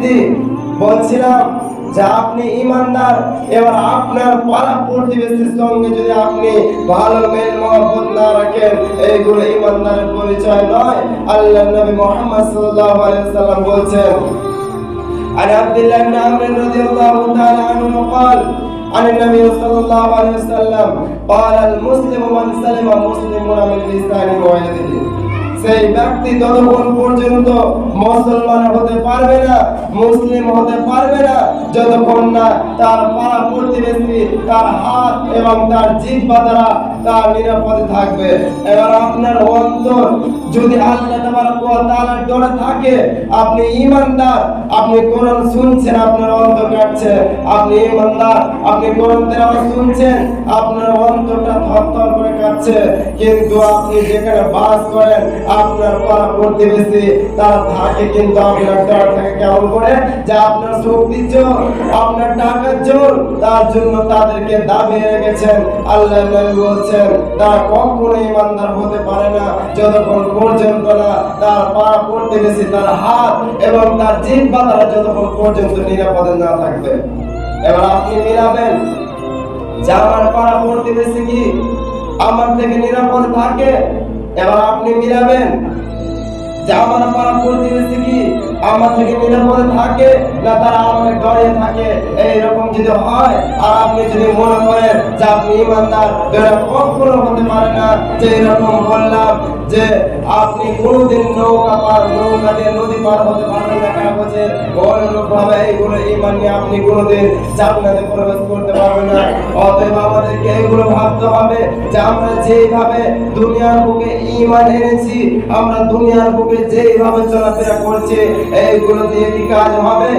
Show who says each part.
Speaker 1: ব্যক্তি বলছিলাম যে আপনি ঈমানদার, এবার আপনার পাড়া প্রতিবেশীর সঙ্গে যদি আপনি ভালো মেল মহব্বত না রাখেন, এইগুলো ঈমানদারের পরিচয় নয়। আল্লাহর নবী মুহাম্মদ সাল্লাল্লাহু আলাইহি ওয়াসাল্লাম বলছেন, عن عبد الله بن عمرو رضي الله تعالى عنه قال عن النبي صلى الله عليه وسلم قال المسلم من سلم المسلمون من لسانه ويده। সেই ব্যক্তি যতক্ষণ পর্যন্ত মুসলমান হতে পারবে না, মুসলিম হতে পারবে না, যতক্ষণ না তার পাড়া প্রতিবেশী তার হাত এবং তার জিহ্বা দ্বারা তার নিরাপদে থাকবে। এবার আপনার অন্তর যদি আল্লাহ তাবারক ওয়া তাআলার ডরে থাকে, আপনি ঈমানদার, আপনি কোরআন শুনছেন, আপনার অন্তর কাঁপছে, আপনি ঈমানদার, আপনি কোরআন তেলাওয়াত শুনছেন, আপনার অন্তরটা থরথর করে কাঁপছে, কিন্তু আপনি যেখানে বাস করেন আপনার পাড়া প্রতিবেশী তার থাকে, কিন্তু আপনার ডর থাকে কেমন করে, যে আপনার শক্তির জোর, আপনার টাকার জোর, তার জন্য তাদেরকে দাবিয়ে রেখেছেন। আল্লাহর নবী বলছেন তারা কখনো ঈমানদার হতে পারে না যতক্ষণ পর্যন্ত না তার পাড়া প্রতিবেশী তার হাত এবং তার জিহ্বা দ্বারা যতক্ষণ পর্যন্ত নিরাপদে না থাকবে। এবার আপনি মিলাবেন যে আমার পাড়া প্রতিবেশী কি আমার থেকে নিরাপদ থাকে, এবার আপনি মিলাবেন যে আমার পাড়া প্রতিবেশী কি আমার থেকে নিরাপদে থাকে না তারা আমাকে ডরে থাকে। এইরকম যদি হয় আর আপনি যদি মনে করেন যে আপনি ঈমানদার, কখনো হতে পারে না। যে এরকম বললাম যে আপনি কোনোদিন নৌকা দিয়ে নদী পার হতে পারবেন না কাগজের, অনুরূপ ভাবে এইগুলো ঈমান নিয়ে আপনি কোনোদিন জান্নাতে প্রবেশ করতে পারবেন না। অতএব আমাদেরকে এইগুলো ভাবতে হবে যে আমরা যেভাবে দুনিয়ার বুকে ঈমান এনেছি, আমরা দুনিয়ার বুকে যেভাবে চলাফেরা করছি, এইগুলো দিয়ে কি কাজ হবে?